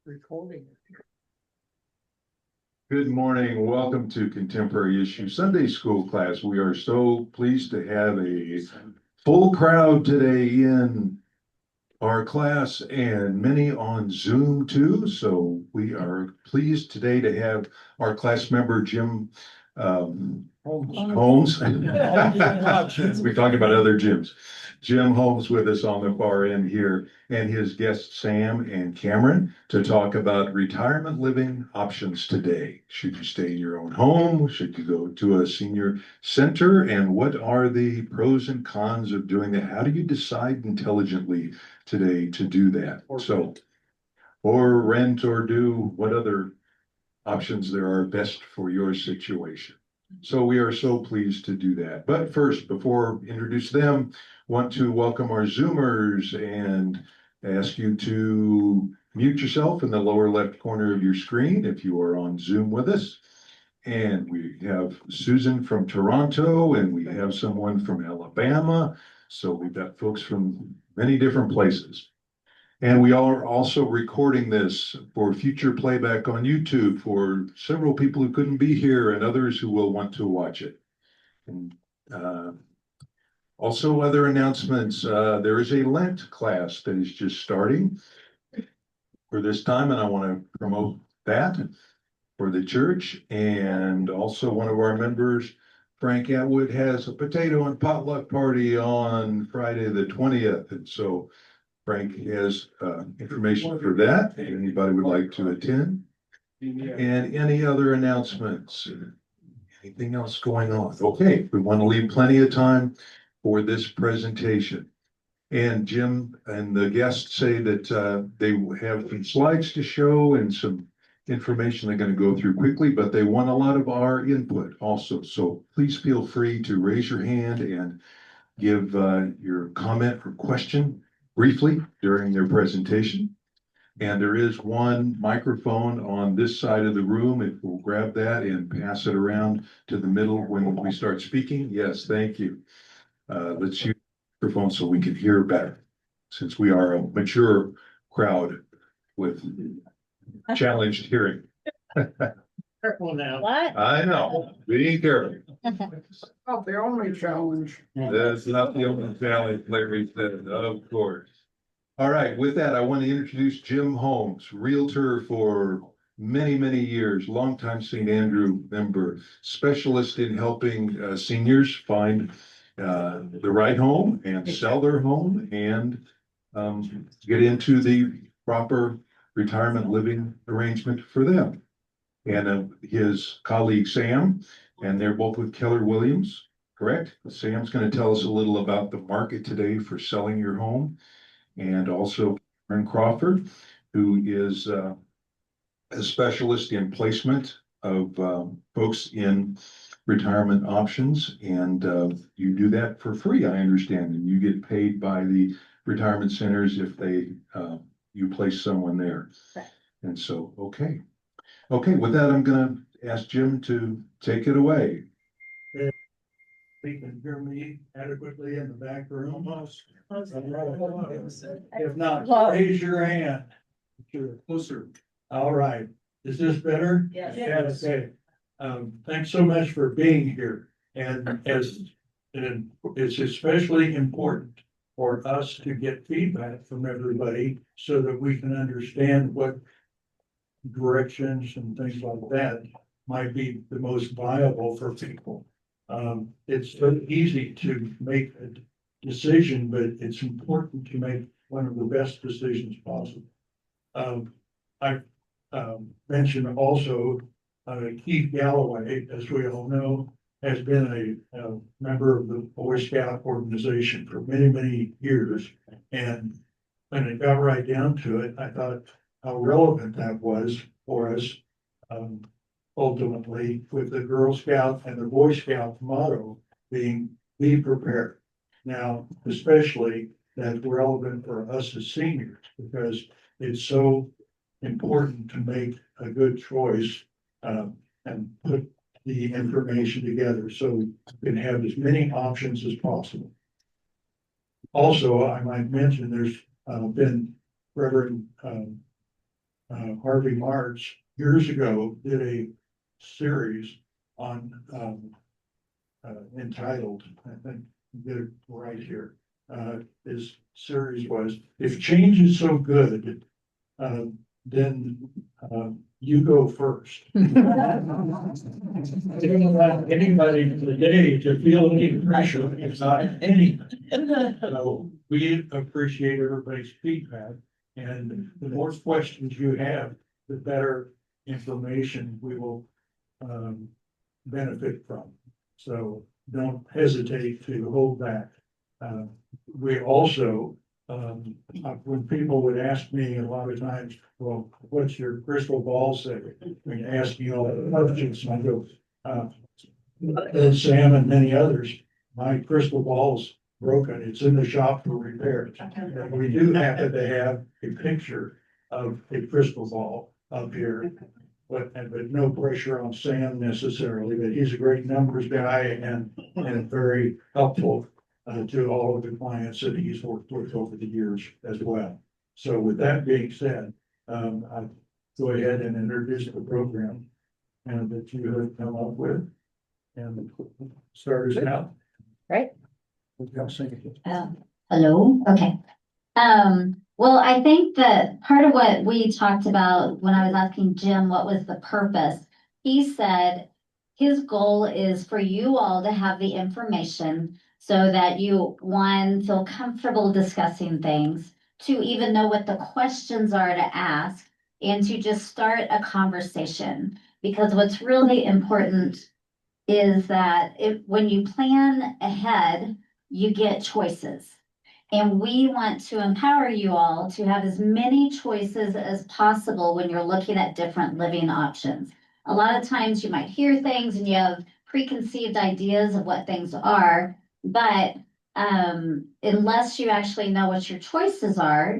Recording. Good morning. Welcome to Contemporary Issue Sunday School class. We are so pleased to have a full crowd today in our class and many on Zoom too. So we are pleased today to have our class member, Jim Holmes. We're talking about other Jims. Jim Holmes with us on the far end here, and his guests Sam and Cameron to talk about retirement living options today. Should you stay in your own home? Should you go to a senior center? And what are the pros and cons of doing that? How do you decide intelligently today to do that? Or rent or do what other options there are best for your situation. So we are so pleased to do that. But first, before I introduce them, want to welcome our Zoomers and ask you to mute yourself in the lower left corner of your screen if you are on Zoom with us. And we have Susan from Toronto, and we have someone from Alabama. So we've got folks from many different places. And we are also recording this for future playback on YouTube for several people who couldn't be here and others who will want to watch it. And also other announcements, there is a Lent class that is just starting for this time, and I want to promote that for the church. And also one of our members, Frank Atwood, has a potato and potluck party on Friday the 20th. And so Frank has information for that. If anybody would like to attend. And any other announcements? Anything else going on? Okay, we want to leave plenty of time for this presentation. And Jim and the guests say that they have some slides to show and some information they're going to go through quickly, but they want a lot of our input also. So please feel free to raise your hand and give your comment or question briefly during their presentation. And there is one microphone on this side of the room. If we'll grab that and pass it around to the middle when we start speaking. Yes, thank you. Let's use the microphone so we can hear better, since we are a mature crowd with challenged hearing. Careful now. What? I know, be careful. Not the only challenge. That's not the only challenge, Larry said, of course. All right, with that, I want to introduce Jim Holmes, Realtor for many, many years, longtime St. Andrew member, specialist in helping seniors find the right home and sell their home and get into the proper retirement living arrangement for them. And his colleague Sam, and they're both with Keller Williams, correct? Sam's going to tell us a little about the market today for selling your home. And also Karen Crawford, who is a specialist in placement of folks in retirement options. And you do that for free, I understand. And you get paid by the retirement centers if they you place someone there. Right. And so, okay. Okay, with that, I'm going to ask Jim to take it away. You can hear me adequately in the back room. If not, raise your hand. Sure, closer. All right. Is this better? Yes. Okay. Thanks so much for being here. And it's especially important for us to get feedback from everybody so that we can understand what directions and things like that might be the most viable for people. It's so easy to make a decision, but it's important to make one of the best decisions possible. I mentioned also Keith Galloway, as we all know, has been a member of the Boy Scout organization for many, many years. And when it got right down to it, I thought how relevant that was for us. Ultimately, with the Girl Scout and the Boy Scout motto being be prepared. Now, especially that's relevant for us as seniors, because it's so important to make a good choice and put the information together so we can have as many options as possible. Also, I might mention there's been Reverend Harvey March years ago did a series on, entitled, I think, get it right here. His series was, if change is so good, then, you go first. I don't want anybody today to feel any pressure, it's not anything. So we appreciate everybody's feedback, and the more questions you have, the better information we will, benefit from. So don't hesitate to hold back. We also, when people would ask me a lot of times, well, what's your crystal ball say? When ask me all the questions, and I go, and Sam and many others, my crystal ball's broken. It's in the shop for repair. And we do happen to have a picture of a crystal ball up here. But no pressure on Sam necessarily, but he's a great numbers guy and very helpful to all of the clients that he's worked with over the years as well. So with that being said, I'll go ahead and introduce the program and that you have come up with and start us out. Right. I'll sing it. Hello, okay. Well, I think that part of what we talked about when I was asking Jim, what was the purpose? He said his goal is for you all to have the information so that you, one, feel comfortable discussing things, to even know what the questions are to ask, and to just start a conversation. Because what's really important is that when you plan ahead, you get choices. And we want to empower you all to have as many choices as possible when you're looking at different living options. A lot of times you might hear things and you have preconceived ideas of what things are, but unless you actually know what your choices are,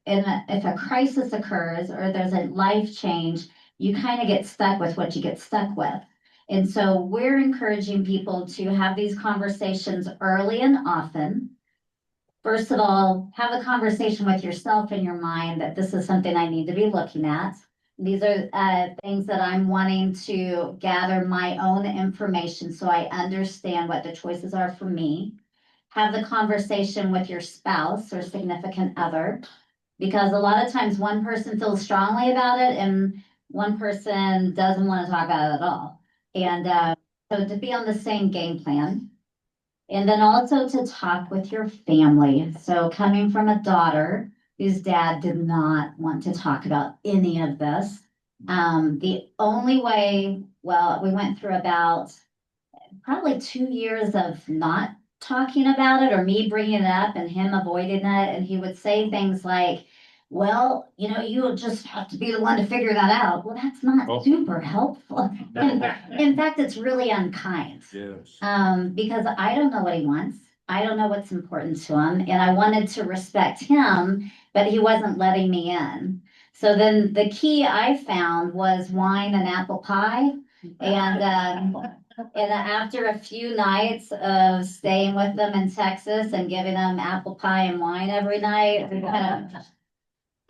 if a crisis occurs or there's a life change, you kind of get stuck with what you get stuck with. And so we're encouraging people to have these conversations early and often. First of all, have a conversation with yourself in your mind that this is something I need to be looking at. These are things that I'm wanting to gather my own information so I understand what the choices are for me. Have the conversation with your spouse or significant other, because a lot of times one person feels strongly about it and one person doesn't want to talk about it at all. And so to be on the same game plan. And then also to talk with your family. So coming from a daughter whose dad did not want to talk about any of this. The only way, well, we went through about probably 2 years of not talking about it or me bringing it up and him avoiding it. And he would say things like, well, you'll just have to be the one to figure that out. Well, that's not super helpful. In fact, it's really unkind. Yes. Because I don't know what he wants. I don't know what's important to him. And I wanted to respect him, but he wasn't letting me in. So then the key I found was wine and apple pie. And after a few nights of staying with them in Texas and giving them apple pie and wine every night, we kind of,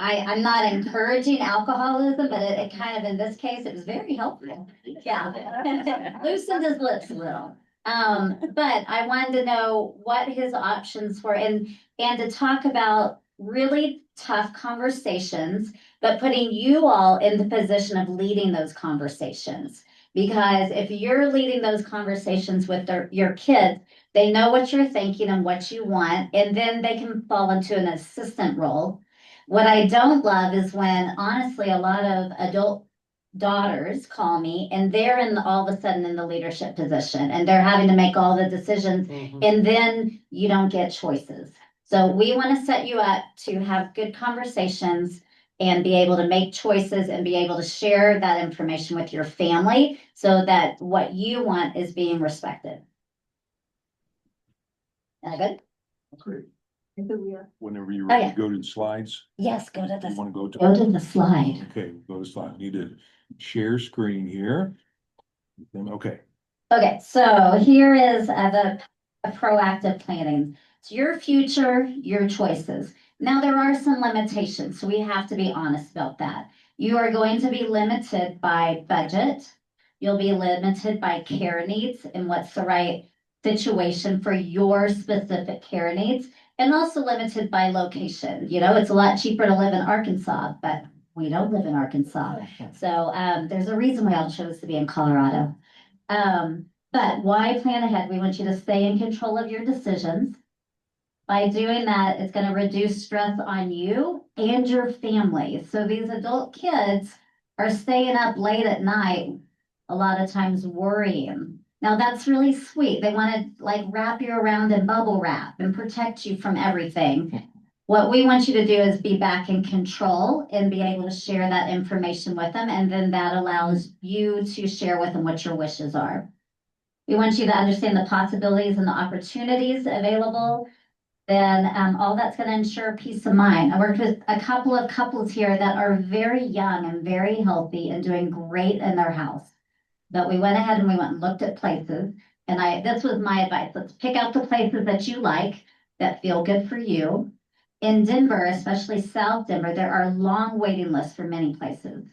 I'm not encouraging alcoholism, but it kind of, in this case, it was very helpful. Yeah. Loosened his lips a little. But I wanted to know what his options were and to talk about really tough conversations, but putting you all in the position of leading those conversations. Because if you're leading those conversations with your kids, they know what you're thinking and what you want, and then they can fall into an assistant role. What I don't love is when, honestly, a lot of adult daughters call me and they're all of a sudden in the leadership position and they're having to make all the decisions, and then you don't get choices. So we want to set you up to have good conversations and be able to make choices and be able to share that information with your family so that what you want is being respected. Is that good? Great. Yeah. Whenever you're Oh, ready, yeah. go to the slides. Yes, go to You the, want to go to? go to the slide. Okay, go to slide. Need to share screen here. Then, okay. Okay, so here is the proactive planning. It's your future, your choices. Now, there are some limitations, so we have to be honest about that. You are going to be limited by budget. You'll be limited by care needs and what's the right situation for your specific care needs, and also limited by location. You know, it's a lot cheaper to live in Arkansas, but we don't live in Arkansas. So there's a reason we all chose to be in Colorado. But why plan ahead? We want you to stay in control of your decisions. By doing that, it's going to reduce stress on you and your family. So these adult kids are staying up late at night, a lot of times worrying. Now that's really sweet. They want to like wrap you around in bubble wrap and protect you from everything. What we want you to do is be back in control and be able to share that information with them. And then that allows you to share with them what your wishes are. We want you to understand the possibilities and the opportunities available. Then all that's going to ensure peace of mind. I worked with a couple of couples here that are very young and very healthy and doing great in their house. But we went ahead and we went and looked at places. And this was my advice. Let's pick out the places that you like, that feel good for you. In Denver, especially South Denver, there are long waiting lists for many places.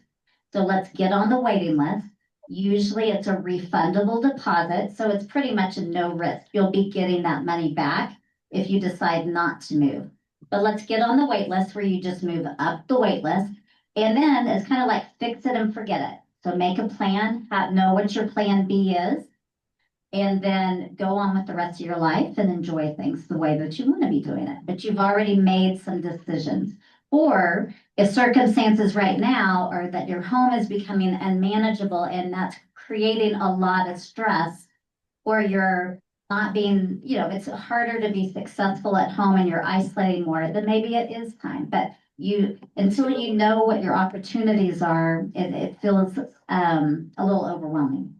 So let's get on the waiting list. Usually it's a refundable deposit, so it's pretty much a no risk. You'll be getting that money back if you decide not to move. But let's get on the wait list where you just move up the wait list. And then it's kind of like fix it and forget it. So make a plan, know what your plan B is, and then go on with the rest of your life and enjoy things the way that you want to be doing it. But you've already made some decisions. Or if circumstances right now are that your home is becoming unmanageable and that's creating a lot of stress, or you're not being, it's harder to be successful at home and you're isolating more, then maybe it is time. But until you know what your opportunities are, it feels a little overwhelming.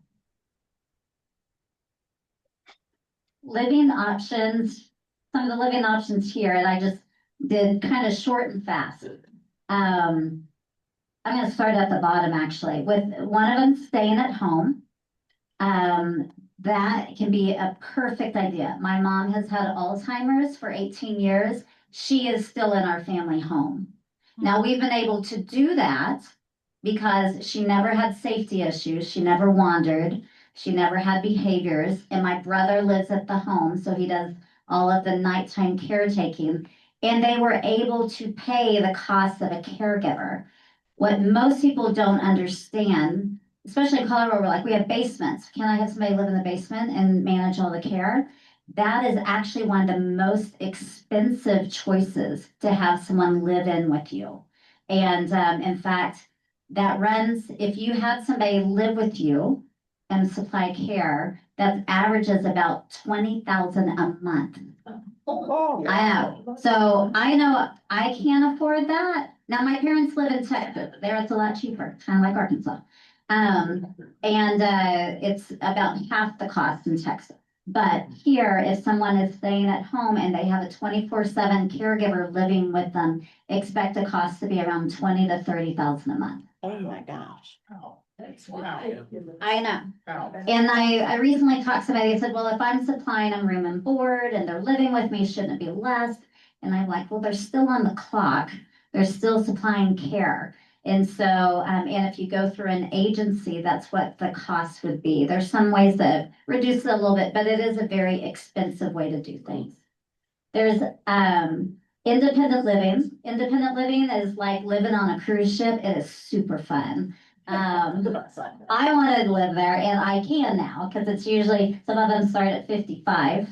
Living options, some of the living options here, and I just did kind of short and fast. I'm going to start at the bottom actually, with one of them staying at home. That can be a perfect idea. My mom has had Alzheimer's for 18 years. She is still in our family home. Now we've been able to do that because she never had safety issues. She never wandered. She never had behaviors. And my brother lives at the home, so he does all of the nighttime caretaking. And they were able to pay the cost of a caregiver. What most people don't understand, especially in Colorado, we're like, we have basements. Can I have somebody live in the basement and manage all the care? That is actually one of the most expensive choices, to have someone live in with you. And in fact, that runs, if you have somebody live with you and supply care, that averages about $20,000 a month. I know. So I know I can't afford that. Now my parents live in Texas. There it's a lot cheaper, kind of like Arkansas. And it's about half the cost in Texas. But here, if someone is staying at home and they have a 24/7 caregiver living with them, expect the cost to be around $20,000 to $30,000 a month. Oh my gosh. I know. And I recently talked to somebody, they said, well, if I'm supplying them room and board and they're living with me, shouldn't it be less? And I'm like, well, they're still on the clock. They're still supplying care. And so, and if you go through an agency, that's what the cost would be. There's some ways to reduce it a little bit, but it is a very expensive way to do things. There's independent living. Independent living is like living on a cruise ship. It is super fun. I wanted to live there, and I can now, because it's usually, some of them start at 55.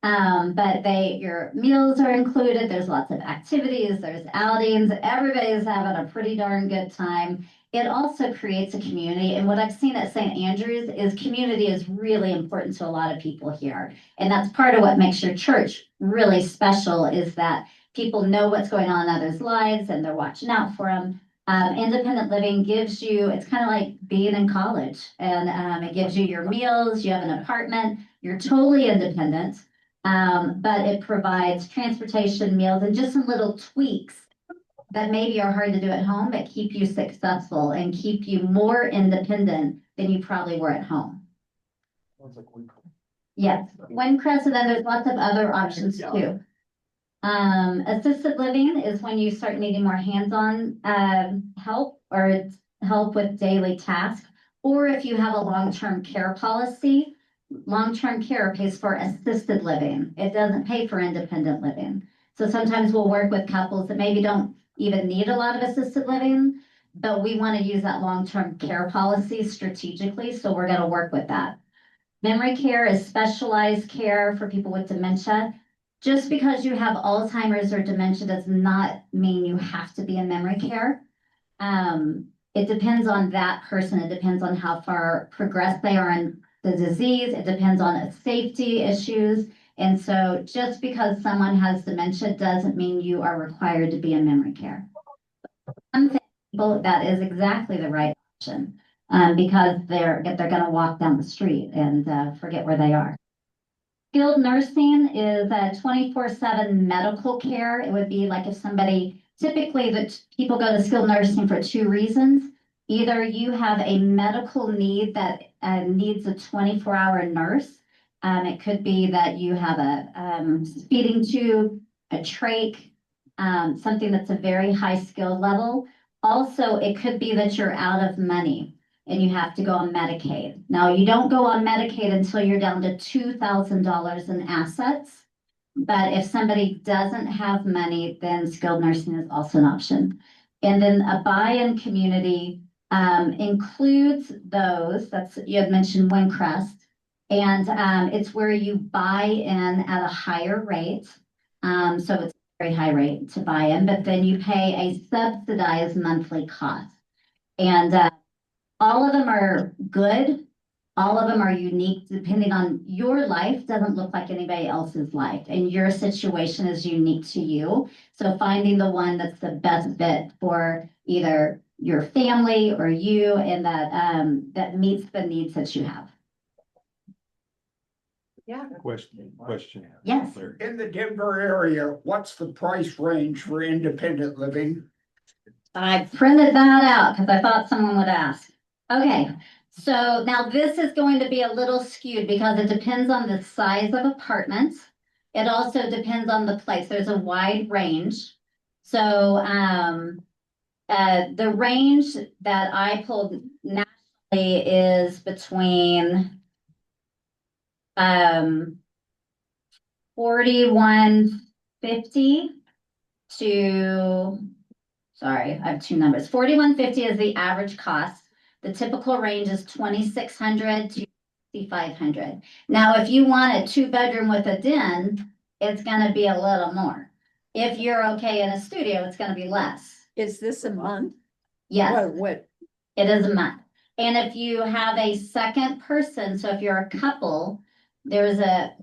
But your meals are included. There's lots of activities, there's outings. Everybody's having a pretty darn good time. It also creates a community. And what I've seen at St. Andrews is community is really important to a lot of people here. And that's part of what makes your church really special, is that people know what's going on in others' lives and they're watching out for them. Independent living gives you, it's kind of like being in college, and it gives you your meals, you have an apartment, you're totally independent. But it provides transportation, meals, and just some little tweaks that maybe are hard to do at home, but keep you successful and keep you more independent than you probably were at home. Yes, Windcrest, and then there's lots of other options too. Assisted living is when you start needing more hands-on, help or it's help with daily tasks. Or if you have a long-term care policy, long-term care pays for assisted living. It doesn't pay for independent living. So sometimes we'll work with couples that maybe don't even need a lot of assisted living, but we want to use that long-term care policy strategically, so we're gonna work with that. Memory care is specialized care for people with dementia. Just because you have Alzheimer's or dementia does not mean you have to be in memory care. It depends on that person. It depends on how far progressed they are in the disease. It depends on safety issues. And so just because someone has dementia doesn't mean you are required to be in memory care. Some people, that is exactly the right option, because if they're gonna walk down the street and, forget where they are. Skilled nursing is a 24/7 medical care. It would be like if somebody, typically people go to skilled nursing for two reasons. Either you have a medical need that needs a 24-hour nurse. It could be that you have a feeding tube, a trach, something that's a very high skill level. Also, it could be that you're out of money and you have to go on Medicaid. Now, you don't go on Medicaid until you're down to $2,000 in assets. But if somebody doesn't have money, then skilled nursing is also an option. And then a buy-in community includes those, you had mentioned Windcrest. And it's where you buy in at a higher rate. So it's a very high rate to buy in, but then you pay a subsidized monthly cost. And all of them are good. All of them are unique depending on your life doesn't look like anybody else's life and your situation is unique to you. So finding the one that's the best fit for either your family or you and that meets the needs that you have. Yeah. Question. Yes. In the Denver area, what's the price range for independent living? I printed that out because I thought someone would ask. Okay, so now this is going to be a little skewed because it depends on the size of apartments. It also depends on the place. There's a wide range. So the range that I pulled nationally is between 4150 to, sorry, I have two numbers. 4150 is the average cost. The typical range is 2,600 to 6,500. Now, if you want a 2-bedroom with a den, it's gonna be a little more. If you're okay in a studio, it's gonna be less. Is this a month? Yes, What? it is a month. And if you have a second person, so if you're a couple, that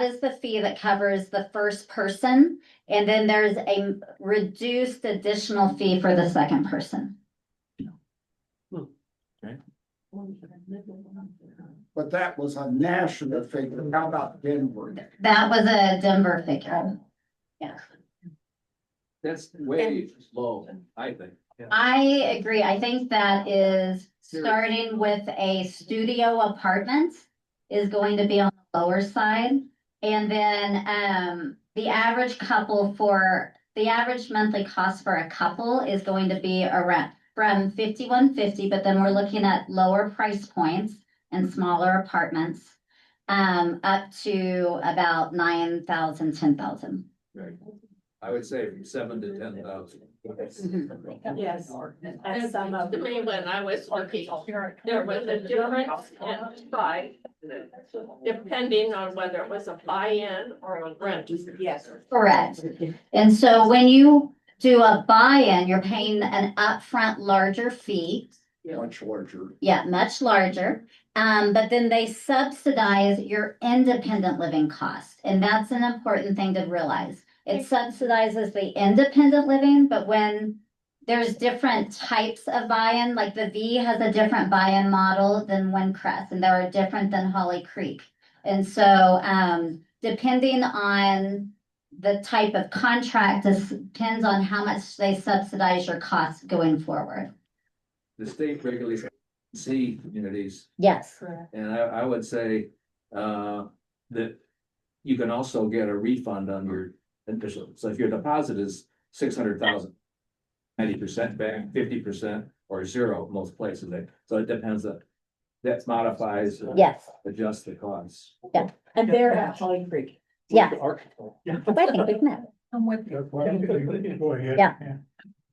is the fee that covers the first person. And then there's a reduced additional fee for the second person. But that was a national figure. How about Denver? That was a Denver figure. Yeah, That's way low, I think. I agree. I think that is starting with a studio apartment is going to be on the lower side. And then the average monthly cost for a couple is going to be around from 5,150, but then we're looking at lower price points and smaller apartments up to about 9,000, 10,000. Right. I would say from 7,000 to 10,000. Yes. To me, when I was looking, there was a difference in price depending on whether it was a buy-in or a rent. Yes. Correct. And so when you do a buy-in, you're paying an upfront larger fee. Much larger. Yeah, much larger. But then they subsidize your independent living cost. And that's an important thing to realize. It subsidizes the independent living, but when there's different types of buy-in, like the V has a different buy-in model than Windcrest, and they're different than Holly Creek. And so depending on the type of contract, this depends on how much they subsidize your costs going forward. The state regulates C communities, Yes. and I would say that you can also get a refund on your initial. So if your deposit is 600,000, 90% back, 50% or zero, most places, so it depends on. That modifies. Yes, Adjust the costs. And they're at Holly Creek. yeah. I think we've met. I'm with you. Go ahead. Yeah.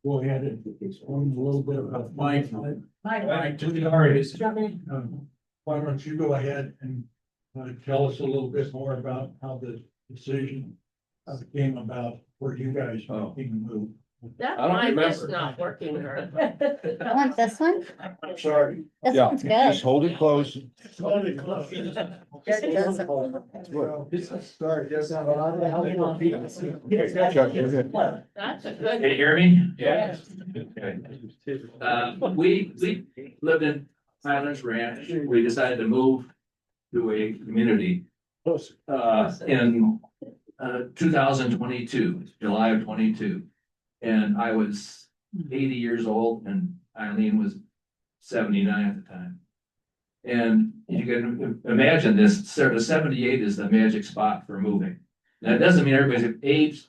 Go ahead and explain a little bit about Mike. Why don't you go ahead and tell us a little bit more about how the decision came about for you guys making the move? That I don't mic is remember. not working very You want this one? I'm sorry. This Yeah, one's just good. hold it close. Sorry, close. Chuck, you're good. That's a Can good. you hear me? Yes. Okay. We lived in Highlands Ranch. We decided to move to a community in 2022, July of 22. And I was 80 years old and Eileen was 79 at the time. And you can imagine this, sort of 78 is the magic spot for moving. Now, it doesn't mean everybody's aged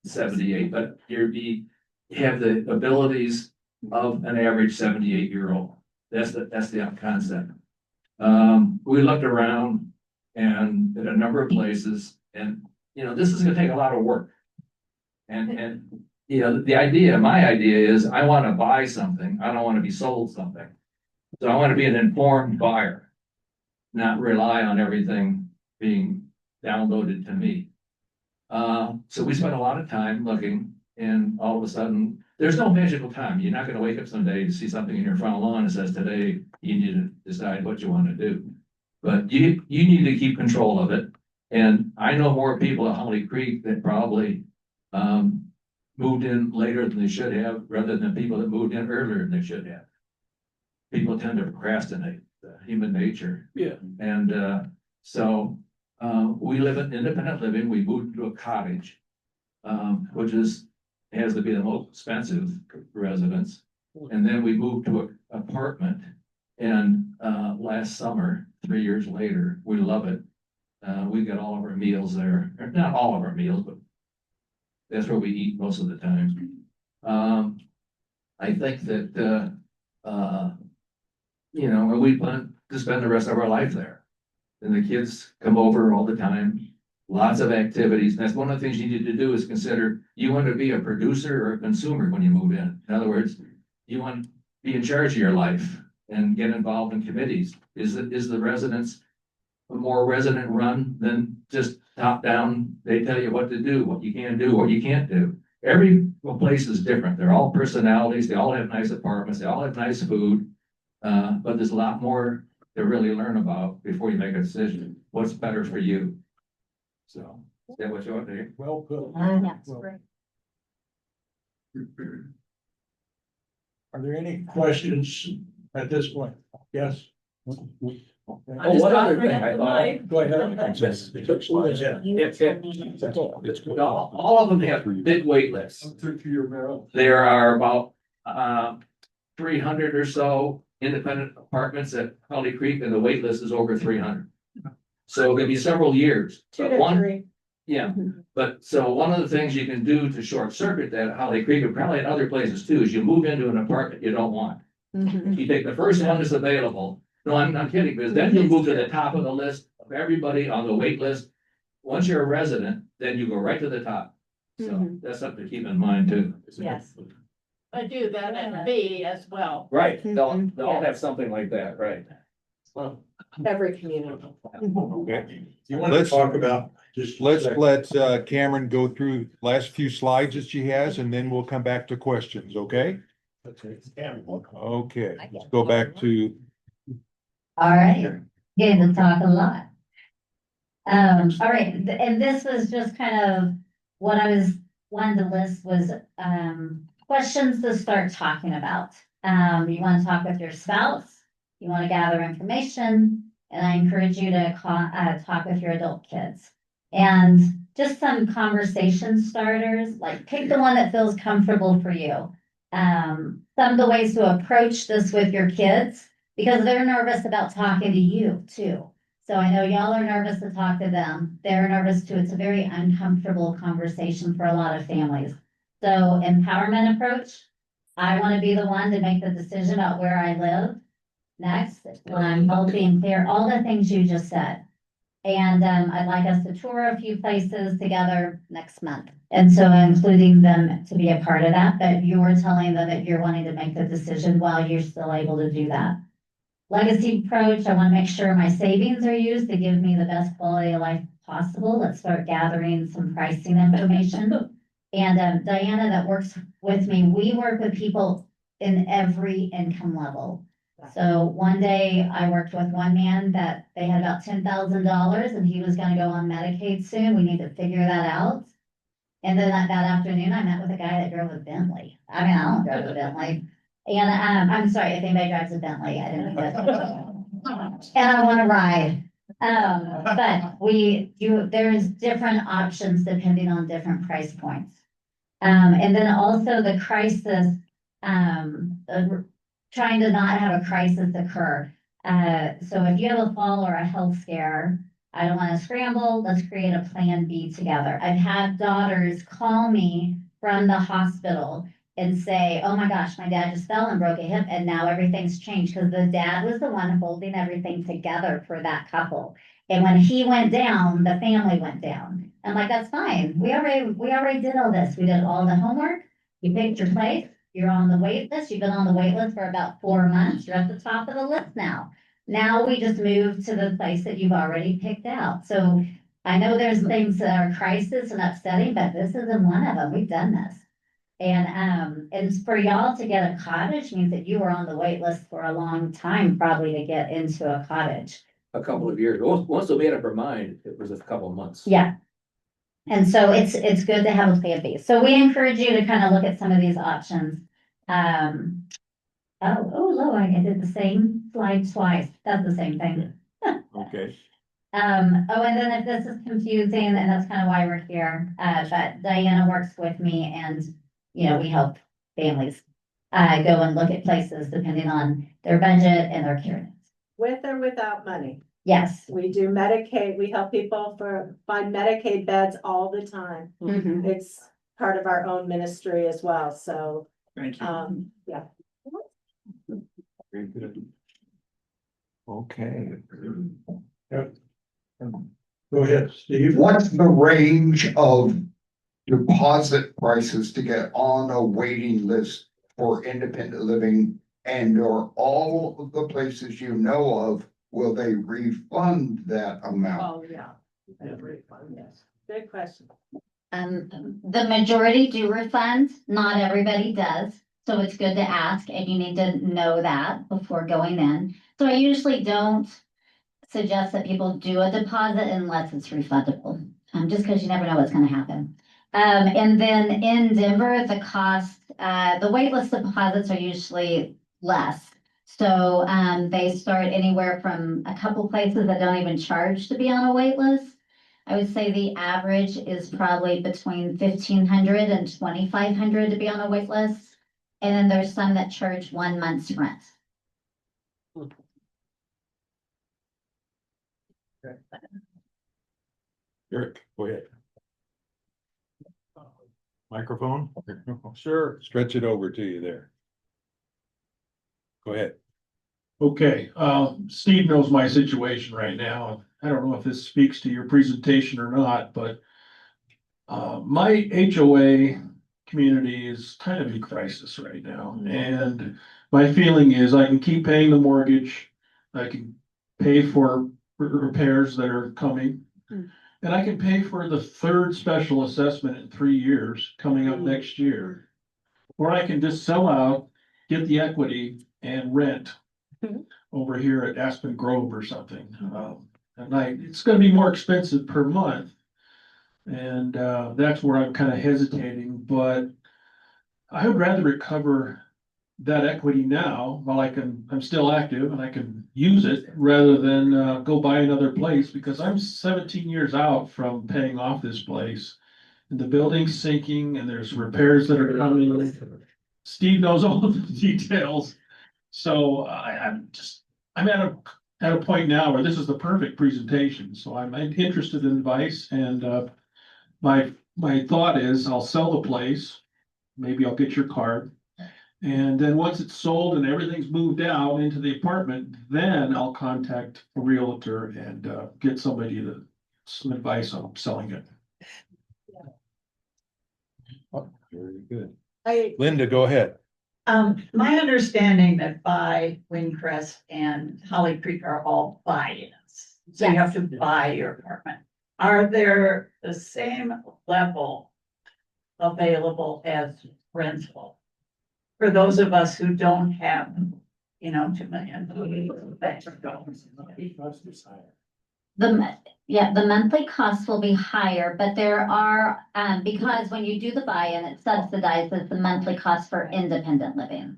78, but you have the abilities of an average 78-year-old. That's the concept. We looked around and at a number of places, and this is gonna take a lot of work. And my idea is I want to buy something. I don't want to be sold something. So I want to be an informed buyer, not rely on everything being downloaded to me. So we spent a lot of time looking, and all of a sudden, there's no magical time. You're not going to wake up someday to see something in your front lawn that says, today, you need to decide what you want to do. But you need to keep control of it. And I know more people at Holly Creek that probably moved in later than they should have, rather than people that moved in earlier than they should have. People tend to procrastinate, human nature. Yeah. And so we live in independent living. We moved to a cottage, which has to be the most expensive residence. And then we moved to an apartment. And last summer, 3 years later, we love it. We got all of our meals there, or not all of our meals, but that's where we eat most of the time. I think that we plan to spend the rest of our life there. And the kids come over all the time, lots of activities. And that's one of the things you need to do is consider, you want to be a producer or a consumer when you move in. In other words, you want to be in charge of your life and get involved in committees. Is the residence more resident run than just top down? They tell you what to do, what you can do, what you can't do. Every place is different. They're all personalities. They all have nice apartments. They all have nice food. But there's a lot more to really learn about before you make a decision. What's better for you? So, is that what you want to hear? Well put. Yeah. Are there any questions at this point? Yes? I'm just one other offering thing up I the thought- mic. Go ahead. You told me to do. All of them have big wait lists. There are about 300 or so independent apartments at Holly Creek, and the wait list is over 300. So it could be several years. Two But to one, three. yeah, but so one of the things you can do to short circuit that at Holly Creek, and probably at other places too, is you move into an apartment you don't want. You take the first one that's available. No, I'm kidding, because then you move to the top of the list of everybody on the wait list. Once you're a resident, then you go right to the top. So that's something to keep in mind too. Yes. I do that at B as well. Right, they'll all have something like that, right? Well, Every community. Okay. You want to Let's- talk about just. Let's let Cameron go through last few slides that she has, and then we'll come back to questions, okay? Okay, let's go back to, All right, getting to talk a lot. All right, and this was just kind of what I was wanting to list was, questions to start talking about. You want to talk with your spouse, you want to gather information, and I encourage you to talk with your adult kids. And just some conversation starters, like pick the one that feels comfortable for you. Some of the ways to approach this with your kids, because they're nervous about talking to you too. So I know y'all are nervous to talk to them. They're nervous too. It's a very uncomfortable conversation for a lot of families. So empowerment approach, I want to be the one to make the decision about where I live next, when I'm healthy and clear, all the things you just said. And I'd like us to tour a few places together next month. And so including them to be a part of that, but you're telling them that you're wanting to make the decision while you're still able to do that. Legacy approach, I want to make sure my savings are used to give me the best quality of life possible. Let's start gathering some pricing information. And Diana that works with me, we work with people in every income level. So one day I worked with one man that they had about $10,000 and he was gonna go on Medicaid soon. We need to figure that out. And then that afternoon, I met with a guy that drove a Bentley. I mean, I don't drive a Bentley. And I'm sorry, if anybody drives a Bentley, I didn't mean that. And I wanna ride. But there's different options depending on different price points. And then also the crisis, trying to not have a crisis occur. So if you have a fall or a health scare, I don't want to scramble, let's create a plan B together. I've had daughters call me from the hospital and say, oh my gosh, my dad just fell and broke a hip and now everything's changed because the dad was the one holding everything together for that couple. And when he went down, the family went down. I'm like, that's fine. We already did all this. We did all the homework. You picked your place. You're on the wait list. You've been on the wait list for about 4 months. You're at the top of the list now. Now we just move to the place that you've already picked out. So I know there's things that are crisis and upsetting, but this isn't one of them. We've done this. And for y'all to get a cottage means that you were on the wait list for a long time, probably to get into a cottage. A couple of years, once they made up her mind, it was a couple of months. Yeah. And so it's good to have a plan B. So we encourage you to kind of look at some of these options. Look, I did the same slide twice. That's the same thing. Okay. And then if this is confusing, and that's kind of why we're here, but Diana works with me and, we help families go and look at places depending on their budget and their care needs. With or without money. Yes. We do Medicaid, we help people find Medicaid beds all the time. Mhm. It's part of our own ministry as well, so, Thank you. yeah. Very good. Okay. Go ahead, Steve. What's the range of deposit prices to get on a waiting list for independent living? And are all of the places you know of, will they refund that amount? Oh, yeah. Yes. Good question. The majority do refund, not everybody does. So it's good to ask and you need to know that before going in. So I usually don't suggest that people do a deposit unless it's refundable, just because you never know what's going to happen. And then in Denver, the cost, the waitlist deposits are usually less. So they start anywhere from a couple places that don't even charge to be on a wait list. I would say the average is probably between $1,500 and $2,500 to be on a wait list. And then there's some that charge 1 month's rent. Eric, go ahead. Microphone? Sure. Stretch it over to you there. Go ahead. Okay, Steve knows my situation right now. I don't know if this speaks to your presentation or not, but my HOA community is kind of in crisis right now. And my feeling is I can keep paying the mortgage. I can pay for repairs that are coming. And I can pay for the third special assessment in 3 years coming up next year. Or I can just sell out, get the equity and rent over here at Aspen Grove or something. And it's gonna be more expensive per month. And that's where I'm kind of hesitating, but I would rather recover that equity now while I'm still active and I can use it rather than go buy another place, because I'm 17 years out from paying off this place. And the building's sinking and there's repairs that are coming. Steve knows all of the details. So I'm at at a point now where this is the perfect presentation, so I'm interested in advice and, my thought is I'll sell the place. Maybe I'll get your card. And then once it's sold and everything's moved out into the apartment, then I'll contact a realtor and, get somebody to, some advice on selling it. Very good. I, Linda, go ahead. my understanding that Buy, Windcrest and Holly Creek are all buy-ins. So you have to buy your apartment. Are there the same level available as rental? For those of us who don't have, you know, $2 million. The monthly cost will be higher, but there are, because when you do the buy-in, it subsidizes the monthly cost for independent living.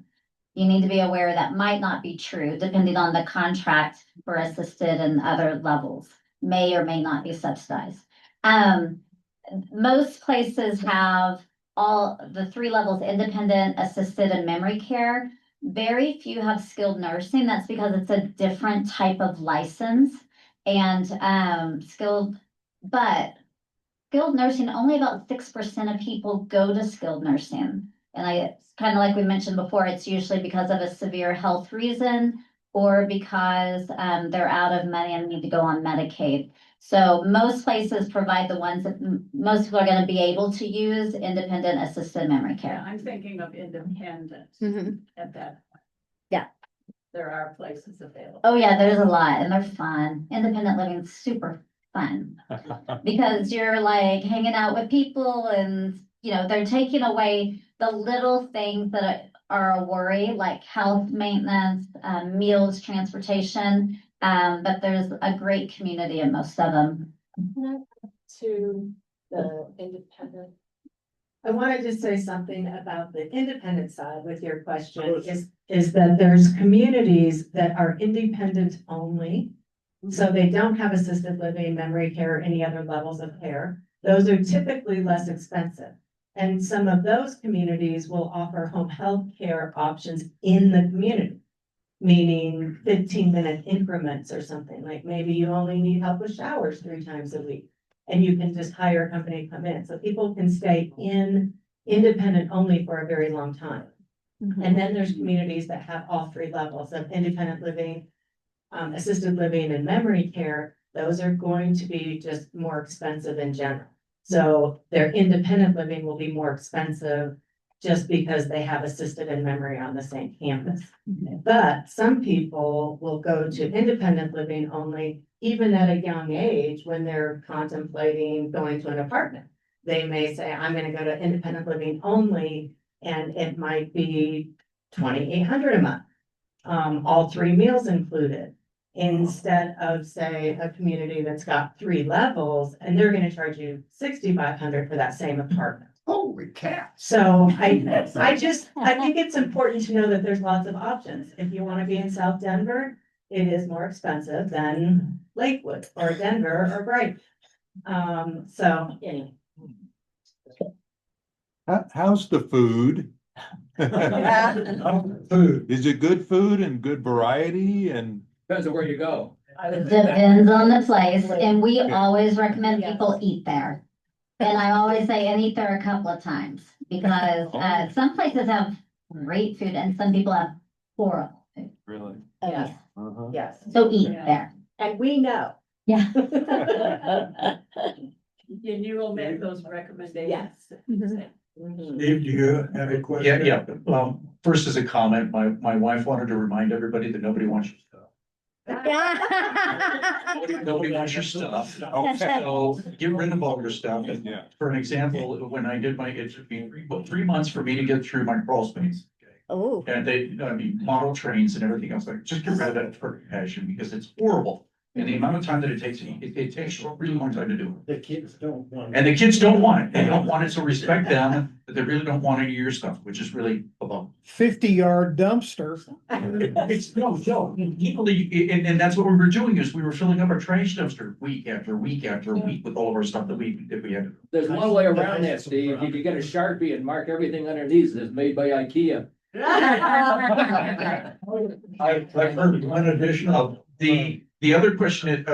You need to be aware that might not be true, depending on the contract for assisted and other levels, may or may not be subsidized. Most places have all the 3 levels, independent, assisted, and memory care. Very few have skilled nursing. That's because it's a different type of license. And skilled nursing, only about 6% of people go to skilled nursing. And it's kind of like we mentioned before, it's usually because of a severe health reason or because they're out of money and need to go on Medicaid. So most places provide the ones that most people are going to be able to use, independent, assisted memory Yeah, care. I'm thinking of independent at that point. Yeah. There are places available. Oh yeah, there's a lot and they're fun. Independent living is super fun because you're like hanging out with people and, you know, they're taking away the little things that are a worry, like health maintenance, meals, transportation. But there's a great community in most of them. To the independent. I wanted to say something about the independent side with your question is that there's communities that are independent only. So they don't have assisted living, memory care, or any other levels of care. Those are typically less expensive. And some of those communities will offer home health care options in the community. Meaning 15-minute increments or something, like maybe you only need help with showers 3 times a week. And you can just hire a company to come in, so people can stay in independent only for a very long time. And then there's communities that have all 3 levels of independent living, assisted living and memory care. Those are going to be just more expensive in general. So their independent living will be more expensive just because they have assisted and memory on the same campus. But some people will go to independent living only, even at a young age, when they're contemplating going to an apartment. They may say, I'm gonna go to independent living only, and it might be $2,800 a month. All 3 meals included, instead of say a community that's got 3 levels and they're gonna charge you $6,500 for that same apartment. Holy cow. So I think it's important to know that there's lots of options. If you want to be in South Denver, it is more expensive than Lakewood or Denver or Brighton. So anyway. How's the food? Food. Is it good food and good variety and? Depends on where you go. Depends on the place, and we always recommend people eat there. And I always say, and eat there a couple of times, because, some places have great food and some people have horrible food. Really? Yes. Uh-huh. Yes, So eat Yeah. there. and we know. Yeah. And you will make those recommendations. Yes. Steve, do you have a question? Yeah. First as a comment, my wife wanted to remind everybody that nobody wants your stuff. Nobody wants your stuff. So get rid of all your stuff. And Yeah. for an example, when I did it took me 3 months for me to get through my crawl space. Oh. And model trains and everything else, like, just get rid of that for passion, because it's horrible. And the amount of time that it takes takes a really long time to do it. The kids don't want. And the kids don't want it. They don't want it, so respect them, but they really don't want any of your stuff, which is really a bummer. 50-yard dumpster. It's, no, people, and that's what we were doing, is we were filling up our trash dumpster week after week after week with all of our stuff that we had. There's one way around that, Steve. You could get a Sharpie and mark everything underneath. It's made by IKEA. I've heard one additional. The other question is,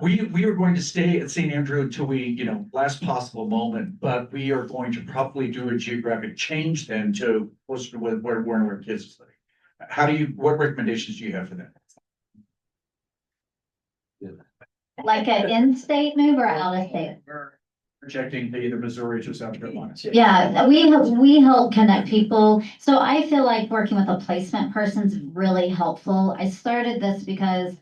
we are going to stay at St. Andrew until we, last possible moment, but we are going to probably do a geographic change then to closer to where our kids are living. What recommendations do you have for that? Like an in-state move or out of state? Projecting to either Missouri to South Carolina. Yeah, we help connect people. So I feel like working with a placement person's really helpful. I started this because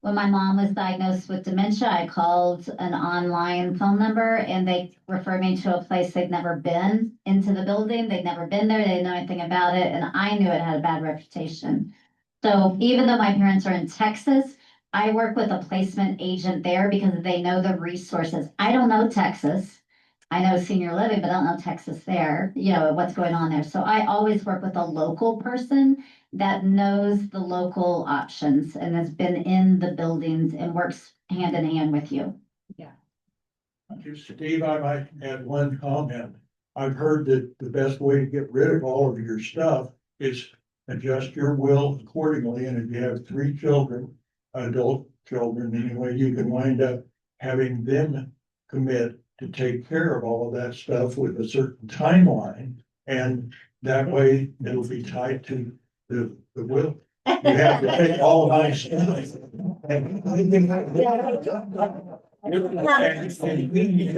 when my mom was diagnosed with dementia, I called an online phone number and they referred me to a place they'd never been into the building. They'd never been there. They didn't know anything about it. And I knew it had a bad reputation. So even though my parents are in Texas, I work with a placement agent there because they know the resources. I don't know Texas. I know senior living, but I don't know Texas there, what's going on there. So I always work with a local person that knows the local options and has been in the buildings and works hand in hand with you. Steve, I might add one comment. I've heard that the best way to get rid of all of your stuff is adjust your will accordingly. And if you have 3 children, adult children anyway, you can wind up having them commit to take care of all of that stuff with a certain timeline. And that way it'll be tied to the will. You have to take all of my stuff. You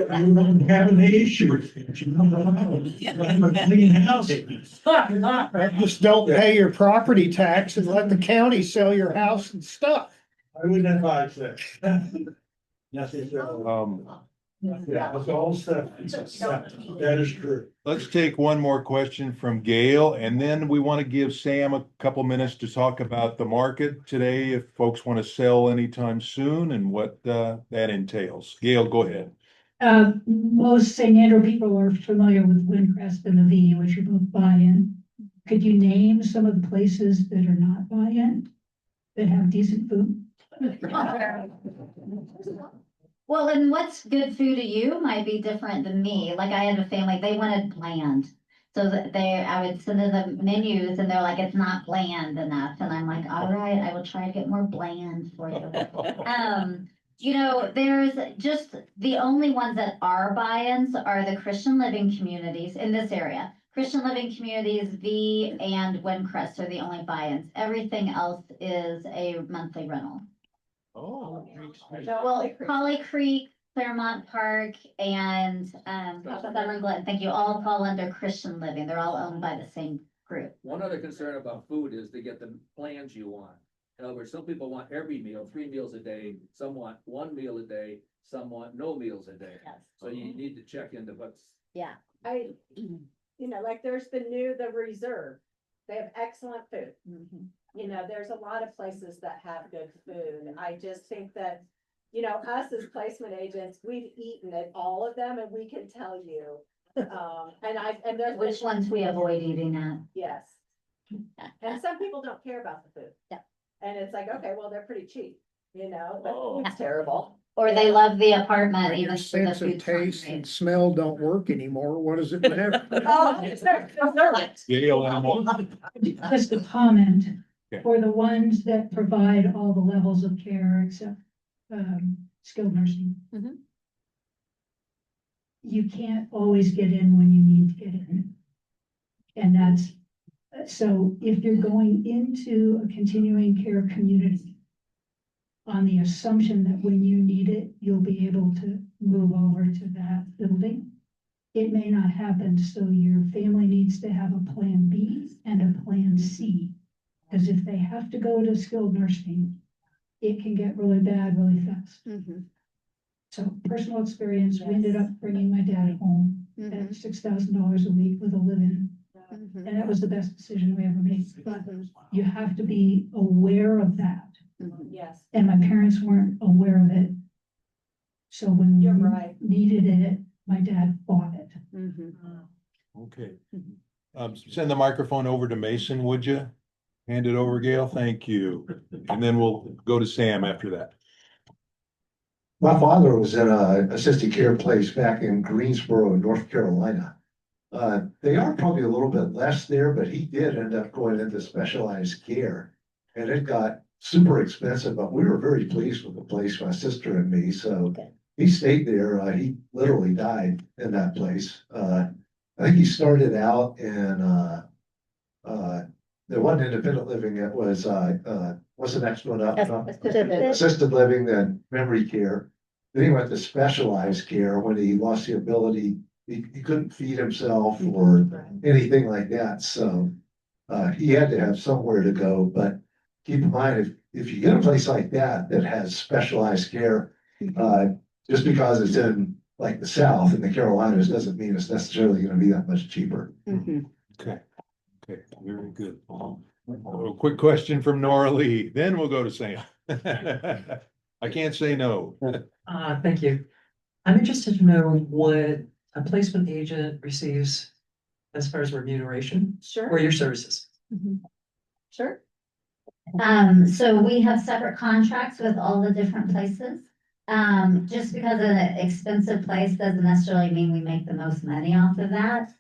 don't have an issue. I'm a clean house. Just don't pay your property tax and let the county sell your house and stuff. I wouldn't advise that. Yeah, it's all stuff. That is true. Let's take one more question from Gail, and then we want to give Sam a couple minutes to talk about the market today, if folks want to sell anytime soon and what that entails. Gail, go ahead. Most St. Andrew people are familiar with Windcrest and the V, which are both buy-in. Could you name some of the places that are not buy-in, that have decent food? Well, and what's good food to you might be different than me. Like I had a family, they wanted bland. So that I would send them the menus and they're like, it's not bland enough. And I'm like, all right, I will try to get more bland for you. There's just the only ones that are buy-ins are the Christian living communities in this area. Christian living communities, V and Windcrest are the only buy-ins. Everything else is a monthly rental. Oh. Well, Holly Creek, Claremont Park, and Severn Glen, thank you, all fall under Christian living. They're all owned by the same group. One other concern about food is to get the plans you want. In other words, some people want every meal, 3 meals a day, some want 1 meal a day, some want no meals a day. Yes. So you need to check into what's. Yeah. Like there's the Reserve. They have excellent food. Mhm. There's a lot of places that have good food. I just think that, us as placement agents, we've eaten at all of them and we can tell you. And there's. Which ones we avoid eating at. Yes. And some people don't care about the food. Yeah. And it's like, okay, well, they're pretty cheap, but Oh. it's terrible. Or they love the apartment, When even your if the sense of food's not taste great. and smell don't work anymore, what does it matter? Gail, Just a comment, Okay. for the ones that provide all the levels of care except, skilled nursing. Mhm. You can't always get in when you need to get in. And so if you're going into a continuing care community on the assumption that when you need it, you'll be able to move over to that building, it may not happen, so your family needs to have a plan B and a plan C. Because if they have to go to skilled nursing, it can get really bad really fast. So personal experience, we ended up bringing my dad home at $6,000 a week with a live-in. And that was the best decision we ever made, but you have to be aware of that. Yes. And my parents weren't aware of it. So when You're we right. needed it, my dad bought it. Okay. Send the microphone over to Mason, would you? Hand it over, Gail. Thank you. And then we'll go to Sam after that. My father was in a assisted care place back in Greensboro, North Carolina. They are probably a little bit less there, but he did end up going into specialized care. And it got super expensive, but we were very pleased with the place, my sister and me, so. He stayed there, he literally died in that place. I think he started out in, there wasn't independent living, it was, what's the next one up? Assisted living, then memory care. Then he went to specialized care when he lost the ability, he couldn't feed himself or anything like that, so. He had to have somewhere to go, but keep in mind, if you get a place like that that has specialized care, just because it's in like the South and the Carolinas doesn't mean it's necessarily gonna be that much cheaper. Okay, very good. A quick question from Nora Lee, then we'll go to Sam. I can't say no. Thank you. I'm interested to know what a placement agent receives as far as remuneration or Sure. your services. Sure. So we have separate contracts with all the different places. Just because an expensive place doesn't necessarily mean we make the most money off of that.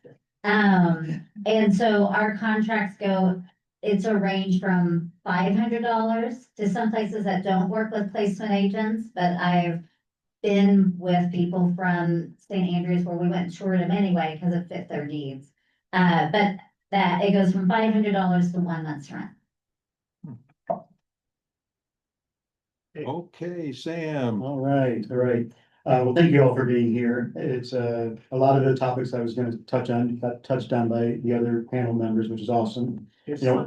And so our contracts go, it's a range from $500 to some places that don't work with placement agents, but I've been with people from St. Andrews where we went and toured them anyway because it fit their needs. But that it goes from $500 to 1 month's rent. Okay, Sam. All right. Well, thank you all for being here. It's a lot of the topics I was gonna touch on, got touched on by the other panel members, which is awesome. You know,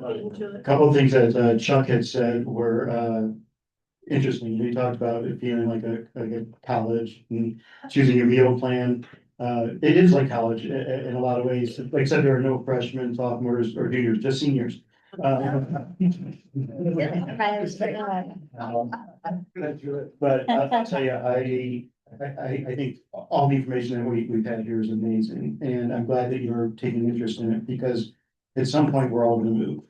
a couple of things that Chuck had said were interesting. He talked about it feeling like a college and choosing your meal plan. It is like college in a lot of ways, except there are no freshmen, sophomores, or juniors, just seniors. But I'll tell you, I think all the information that we've had here is amazing, and I'm glad that you're taking interest in it, because at some point, we're all gonna move.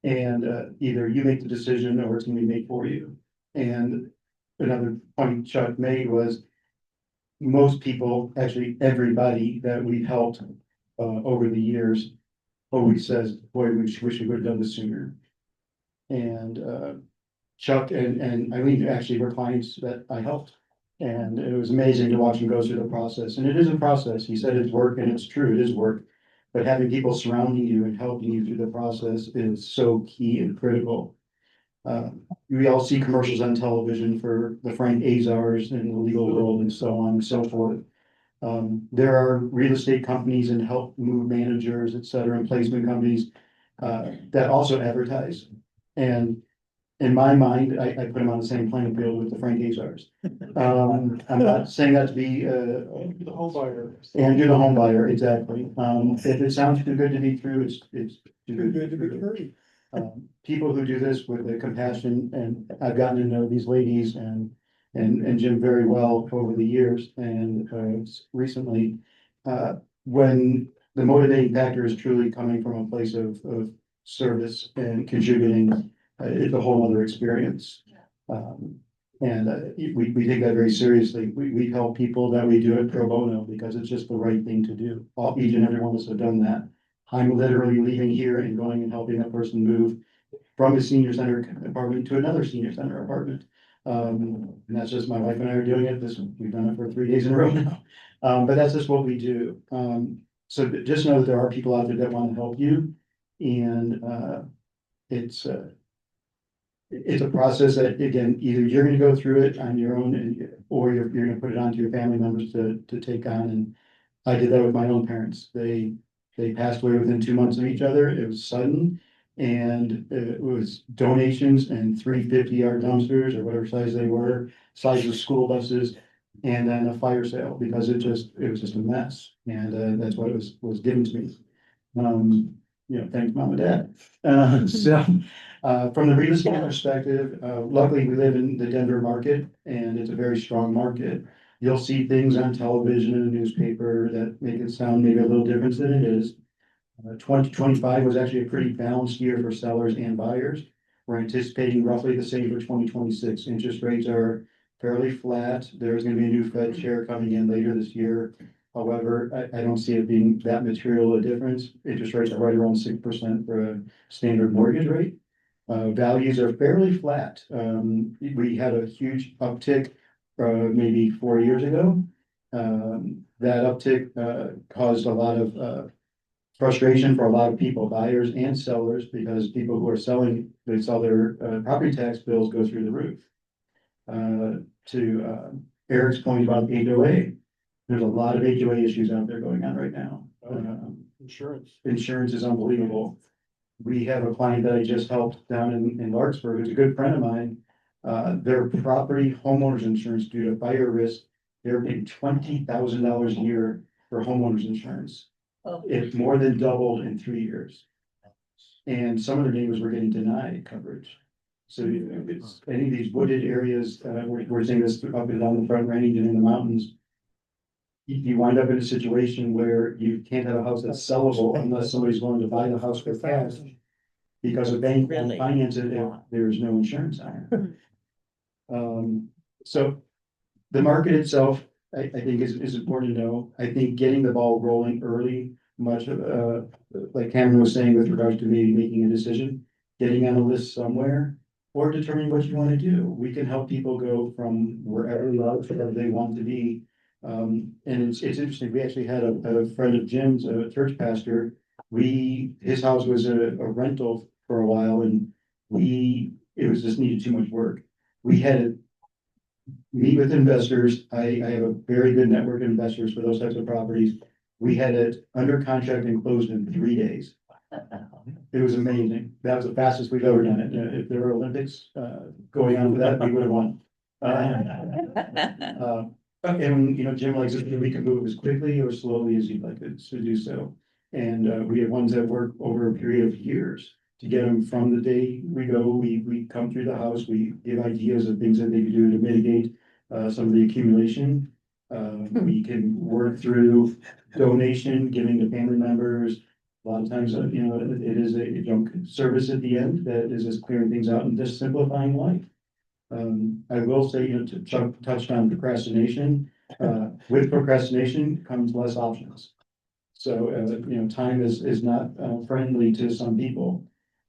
And either you make the decision or it's gonna be made for you. And another point Chuck made was most people, actually everybody that we've helped over the years always says, boy, we wish we would have done this sooner. And Chuck and Eileen actually were clients that I helped. And it was amazing to watch him go through the process. And it is a process. He said it's work, and it's true, it is work. But having people surrounding you and helping you through the process is so key and critical. We all see commercials on television for the Frank Azars and the legal world and so on and so forth. There are real estate companies and help move managers, et cetera, and placement companies that also advertise. And in my mind, I put them on the same playing field with the Frank Azars. I'm not saying that to be the home buyer. And you're the home buyer, exactly. If it sounds too good to be true, it's too good to be true. People who do this with the compassion, and I've gotten to know these ladies and Jim very well over the years, and recently, when the motivating factor is truly coming from a place of service and contributing, it's a whole other experience. We take that very seriously. We help people that we do it pro bono because it's just the right thing to do. Each and every one of us have done that. I'm literally leaving here and going and helping that person move from a senior center apartment to another senior center apartment. And that's just my wife and I are doing it. We've done it for 3 days in a row now. But that's just what we do. So just know that there are people out there that want to help you. And it's a process that, again, either you're going to go through it on your own, or you're going to put it onto your family members to take on. And I did that with my own parents. They passed away within 2 months of each other. It was sudden, and it was donations and 3 50-yard dumpsters or whatever size they were, size of school buses, and then a fire sale, because it was just a mess. And that's what was given to me. Thanks, Mom and Dad. So from the real estate perspective, luckily we live in the Denver market, and it's a very strong market. You'll see things on television and the newspaper that make it sound maybe a little different than it is. 2025 was actually a pretty balanced year for sellers and buyers. We're anticipating roughly the same for 2026. Interest rates are fairly flat. There's going to be a new Fed chair coming in later this year. However, I don't see it being that material a difference. Interest rates are right around 6% for a standard mortgage rate. Values are fairly flat. We had a huge uptick, maybe 4 years ago. That uptick, caused a lot of, frustration for a lot of people, buyers and sellers, because people who are selling, they saw their, property tax bills go through the roof. To Eric's point about HOA, there's a lot of HOA issues out there going on right now. Insurance is unbelievable. We have a client that I just helped down in Larkspur, who's a good friend of mine. Their property homeowners insurance due to fire risk, they're paying $20,000 a year for homeowners insurance. It's more than doubled in 3 years. And some of their neighbors were getting denied coverage. So it's any of these wooded areas, we're seeing this up and down the Front Range and in the mountains. You wind up in a situation where you can't have a house that's sellable unless somebody's willing to buy the house for cash. Because a bank won't finance it if there's no insurance on it. So the market itself, I think is important to know. I think getting the ball rolling early, much of, like Cameron was saying with regards to maybe making a decision, getting on a list somewhere, or determining what you want to do. We can help people go from wherever they want to be. And it's interesting, we actually had a friend of Jim's, a church pastor. His house was a rental for a while, and it was just needed too much work. We had to meet with investors. I have a very good network of investors for those types of properties. We had it under contract and closed in 3 days. It was amazing. That was the fastest we've ever done it. If there were Olympics going on for that, we would have won. And Jim likes it, we can move as quickly or slowly as you'd like it to do so. And we have ones that work over a period of years to get them from the day we go. We come through the house, we give ideas of things that they can do to mitigate some of the accumulation. We can work through donation, giving to family members. A lot of times, it is a service at the end that is just clearing things out and just simplifying life. I will say, to touched on procrastination. With procrastination comes less options. So, time is not friendly to some people.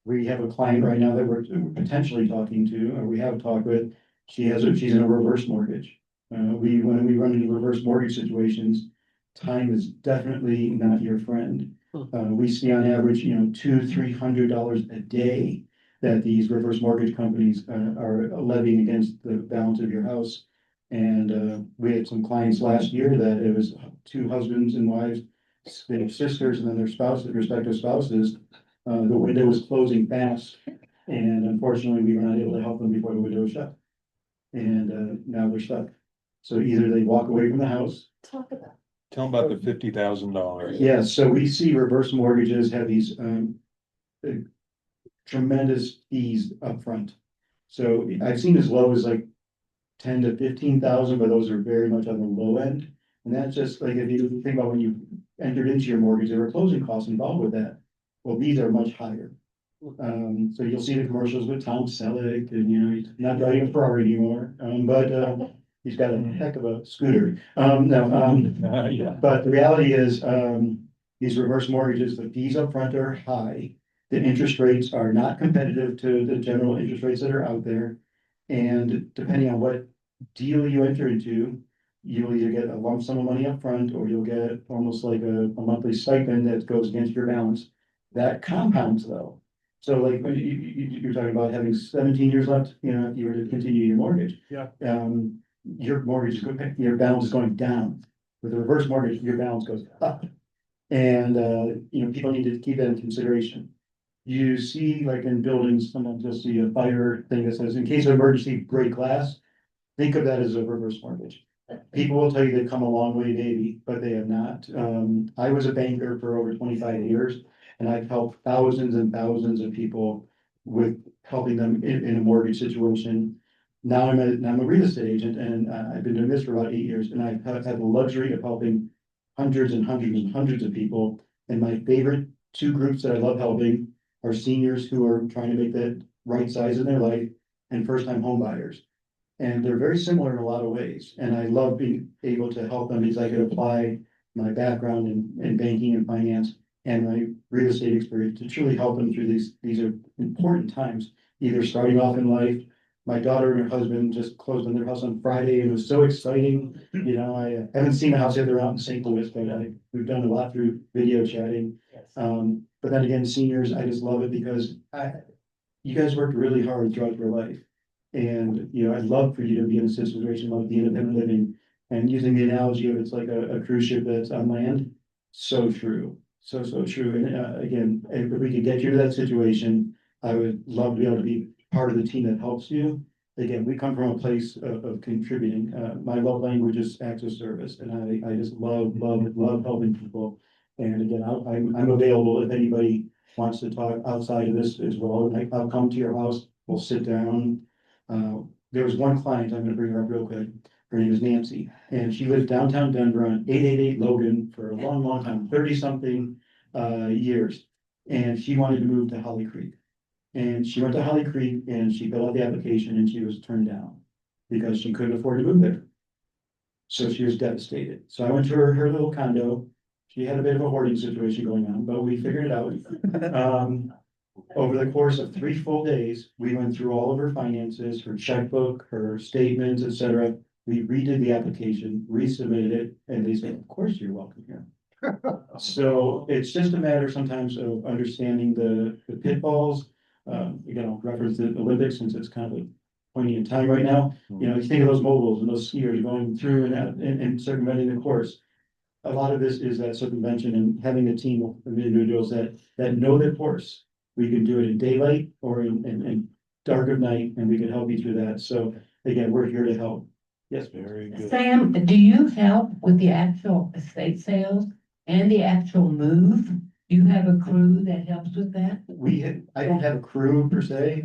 We have a client right now that we're potentially talking to, or we have talked with. She's in a reverse mortgage. When we run into reverse mortgage situations, time is definitely not your friend. We see on average, $200-300 a day that these reverse mortgage companies are levying against the balance of your house. And we had some clients last year that it was 2 husbands and wives, their sisters, and then their spouses, respective spouses. The window was closing fast, and unfortunately, we were not able to help them before the window was shut. And now they're stuck. So either they walk away from the house. Tell them about the $50,000. Yes, so we see reverse mortgages have these tremendous fees upfront. So I've seen as low as like 10 to 15,000, but those are very much on the low end. And that's just like, if you think about when you entered into your mortgage, there were closing costs involved with that. Well, these are much higher. So you'll see the commercials with Tom Selleck, and he's not driving a Ferrari anymore, but he's got a heck of a scooter. But the reality is, these reverse mortgages, the fees up front are high. The interest rates are not competitive to the general interest rates that are out there. And depending on what deal you enter into, you'll either get a lump sum of money up front, or you'll get almost like a monthly stipend that goes against your balance. That compounds though. So like you're talking about having 17 years left, if you were to continue your mortgage. Yeah. Your your balance is going down. With a reverse mortgage, your balance goes up. And people need to keep that in consideration. You see, like in buildings, sometimes you'll see a fire thing that says, in case of emergency, break glass. Think of that as a reverse mortgage. People will tell you they've come a long way, maybe, but they have not. I was a banker for over 25 years, and I've helped thousands and thousands of people with helping them in a mortgage situation. Now I'm a real estate agent, and I've been doing this for about 8 years, and I've had the luxury of helping hundreds and hundreds and hundreds of people. And my favorite 2 groups that I love helping are seniors who are trying to make that right size in their life, and first-time home buyers. And they're very similar in a lot of ways. And I love being able to help them because I could apply my background in banking and finance and my real estate experience to truly help them through these are important times, either starting off in life. My daughter and her husband just closed on their house on Friday and it was so exciting. You know, I haven't seen the house yet, they're out in St. Louis, but we've done a lot through video chatting. But then again, seniors, I just love it because you guys worked really hard throughout your life. And, you know, I'd love for you to be in a situation like the independent living and using the analogy of it's like a cruise ship that's on land. So true, so true. And again, if we could get you to that situation, I would love to be able to be part of the team that helps you. Again, we come from a place of contributing. My love language is acts of service, and I just love helping people. And again, I'm available if anybody wants to talk outside of this as well. I'll come to your house, we'll sit down. There was one client, I'm gonna bring her up real quick. Her name is Nancy, and she lives downtown Denver on 888 Logan for a long time, 30-something years. And she wanted to move to Holly Creek. And she went to Holly Creek and she filled out the application and she was turned down because she couldn't afford to move there. So she was devastated. So I went to her little condo. She had a bit of a hoarding situation going on, but we figured it out. Over the course of 3 full days, we went through all of her finances, her checkbook, her statements, etc. We redid the application, resubmitted it, and they said, of course you're welcome here. So it's just a matter sometimes of understanding the pitfalls. I'll reference the Olympics since it's kind of a pointy in time right now. You know, you think of those moguls and those skiers going through and circumventing the course. A lot of this is that circumvention and having a team of individuals that know their course. We can do it in daylight or in dark of night, and we can help you through that. So again, we're here to help. Yes, very good. Sam, do you help with the actual estate sales and the actual move? Do you have a crew that helps with that? I don't have a crew per se.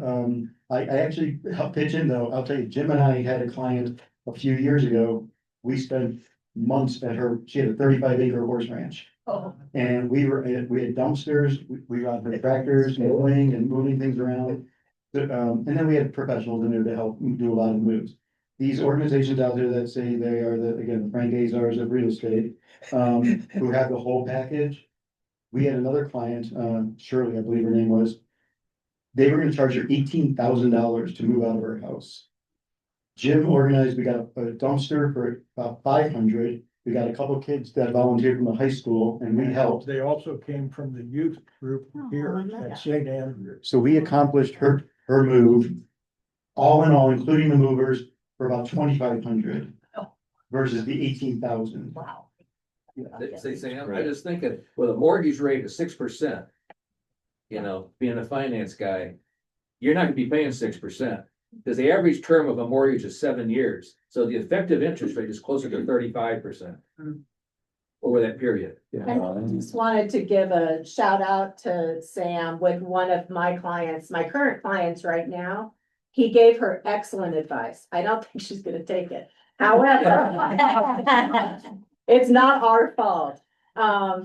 I actually help pitch in though. I'll tell you, Jim and I had a client a few years ago. We spent months at she had a 35-acre horse ranch. Oh. And we had dumpsters, we got the tractors, mowing and moving things around. And then we had professionals in there to help do a lot of moves. These organizations out there that say they are the Frank Azars of real estate, who have the whole package. We had another client, Shirley, I believe her name was. They were gonna charge her $18,000 to move out of her house. Jim organized, we got a dumpster for about 500. We got a couple kids that volunteered from the high school and we helped. They also came from the youth group here at St. Andrew. So we accomplished her move, all in all, including the movers, for about 2,500 versus the 18,000. Wow. Say, Sam, I just thinking, with a mortgage rate of 6%, you know, being a finance guy, you're not gonna be paying 6%. Because the average term of a mortgage is 7 years, so the effective interest rate is closer to 35% over that period. I just wanted to give a shout out to Sam with one of my clients, my current clients right now. He gave her excellent advice. I don't think she's gonna take it. However, it's not our fault.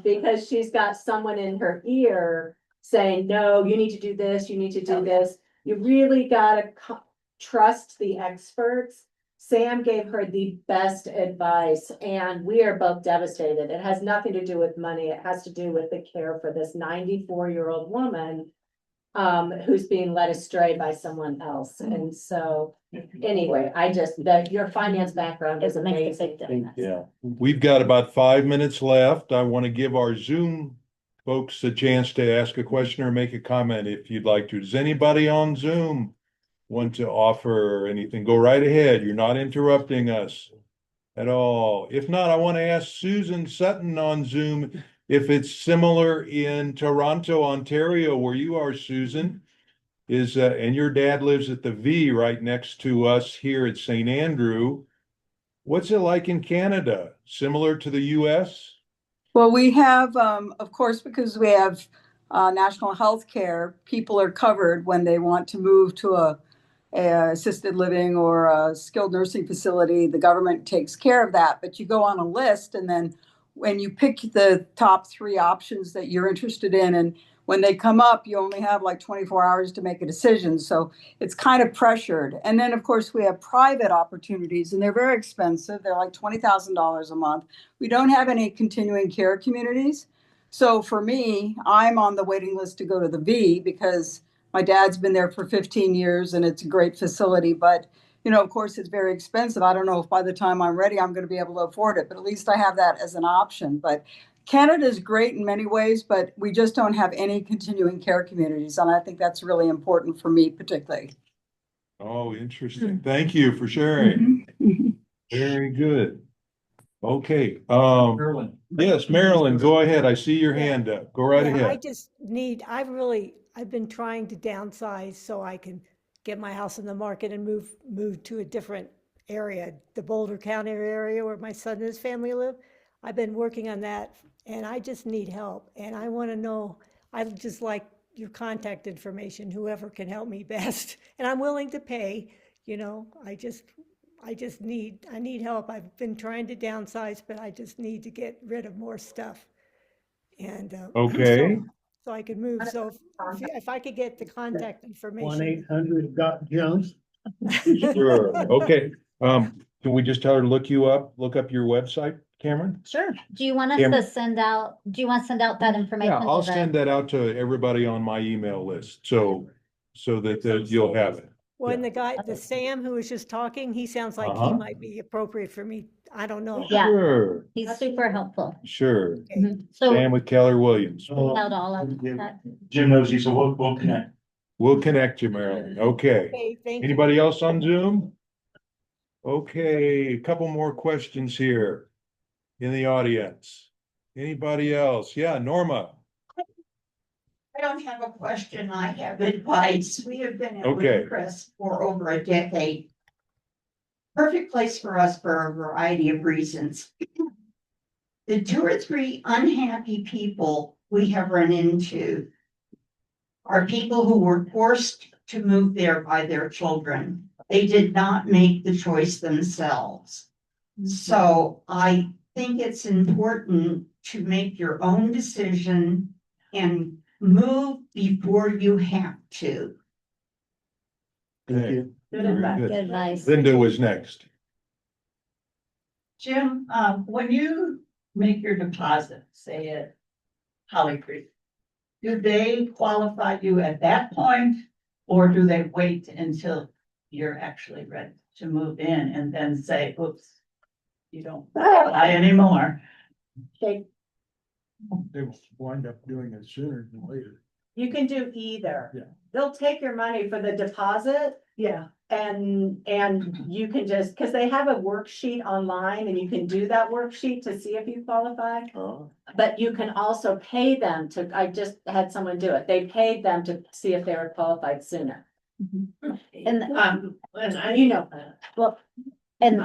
Because she's got someone in her ear saying, no, you need to do this, you need to do this. You really gotta trust the experts. Sam gave her the best advice and we are both devastated. It has nothing to do with money. It has to do with the care for this 94-year-old woman who's being led astray by someone else. And so anyway, your finance background is amazing. Yeah. We've got about 5 minutes left. I want to give our Zoom folks a chance to ask a question or make a comment if you'd like to. Does anybody on Zoom want to offer anything? Go right ahead. You're not interrupting us at all. If not, I want to ask Susan Sutton on Zoom if it's similar in Toronto, Ontario, where you are, Susan. And your dad lives at the V right next to us here at St. Andrew. What's it like in Canada? Similar to the US? Well, we have, of course, because we have national health care, people are covered when they want to move to a assisted living or a skilled nursing facility. The government takes care of that, but you go on a list and then when you pick the top 3 options that you're interested in, and when they come up, you only have like 24 hours to make a decision. So it's kind of pressured. And then, of course, we have private opportunities, and they're very expensive. They're like $20,000 a month. We don't have any continuing care communities. So for me, I'm on the waiting list to go to the V because my dad's been there for 15 years and it's a great facility. But, you know, of course, it's very expensive. I don't know if by the time I'm ready, I'm going to be able to afford it, but at least I have that as an option. But Canada is great in many ways, but we just don't have any continuing care communities. And I think that's really important for me particularly. Oh, interesting. Thank you for sharing. Very good. Okay, Marilyn. yes, Marilyn, go ahead. I see your hand up. Go right Yeah, I ahead. just need, I've been trying to downsize so I can get my house in the market and move to a different area, the Boulder County area where my son and his family live. I've been working on that and I just need help. And I want to know, I'd just like your contact information, whoever can help me best. And I'm willing to pay, you know, I need help. I've been trying to downsize, but I just need to get rid of more stuff. And Okay. so I could move. So if I could get the contact information. 1-800 got junk. Sure. Okay. Can we just tell her to look up your website, Cameron? Sure. Do you want us Cam- to send out that information? Yeah, I'll to the- send that out to everybody on my email list, so that you'll have it. Well, and the Sam who was just talking, he sounds like he might be appropriate for me. I don't know. Yeah. Sure, He's super helpful. sure. So Sam with Keller Williams. out all of that. Jim knows you, so we'll connect. We'll connect you, Marilyn. Okay. Okay, thank you. Anybody else on Zoom? Okay, a couple more questions here in the audience. Anybody else? Yeah, Norma. I don't have a question, I have advice. We have been at Okay. Windcrest for over a decade. Perfect place for us for a variety of reasons. The 2 or 3 unhappy people we have run into are people who were forced to move there by their children. They did not make the choice themselves. So I think it's important to make your own decision and move before you have to. Okay. Good Very advice. good. Good advice. Linda was next. Jim, when you make your deposit, say at Holly Creek, do they qualify you at that point? Or do they wait until you're actually ready to move in and then say, oops, you don't qualify anymore? They will wind up doing it sooner than later. You can do either. Yeah. They'll take your money for the deposit Yeah. and you can just, because they have a worksheet online and you can do that worksheet to see if you qualify. But you can also pay them I just had someone do it. They paid them to see if they were qualified sooner. And And you know that. well, and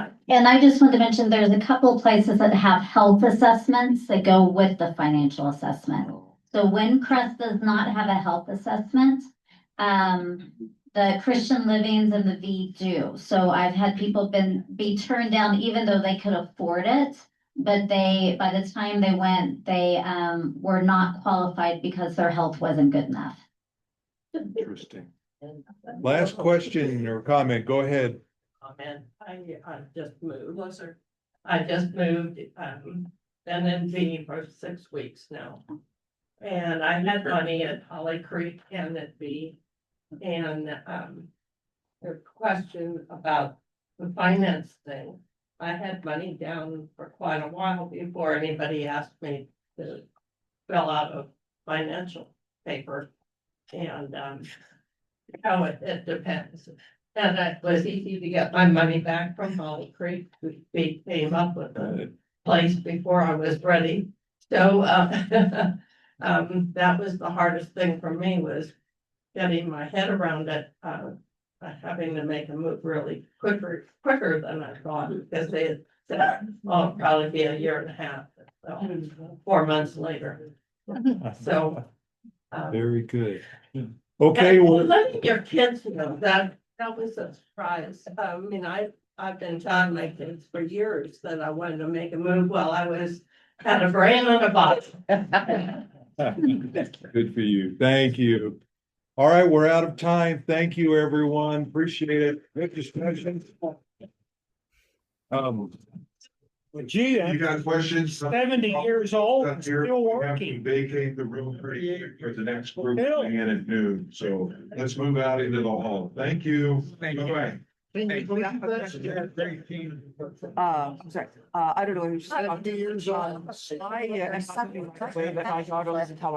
I just want to mention, there's a couple places that have health assessments that go with the financial assessment. So Windcrest does not have a health assessment. The Christian Livings and the V do. So I've had people be turned down even though they could afford it. But by the time they went, they were not qualified because their health wasn't good enough. Interesting. Last question or comment, go ahead. I just moved. Closer. I just moved, been in V for 6 weeks now. And I had money at Holly Creek and at V. And, the question about the finance thing. I had money down for quite a while before anybody asked me to fill out a financial paper. And, it depends. And it was easy to get my money back from Holly Creek. We came up with a place before I was ready. So, that was the hardest thing for me was getting my head around it, having to make a move really quicker than I thought, because they had said, oh, it'll probably be 1.5 years. So 4 months later. So. Very good. Okay. And Well, letting your kids know that was a surprise. I mean, I've been telling my kids for years that I wanted to make a move while I had a brain on a bottle. Good for you. Thank you. All right, we're out of time. Thank you, everyone. Appreciate it. Good discussion. Gee, You I'm got questions? 70 years old, and Here, still we have to working. vacate the room pretty quick for the next group coming in at noon. So let's move out into the hall. Thank you. Bye-bye. I'm sorry, I don't know who's. 70 years old. I am happy with the way that my daughter lives in Colorado.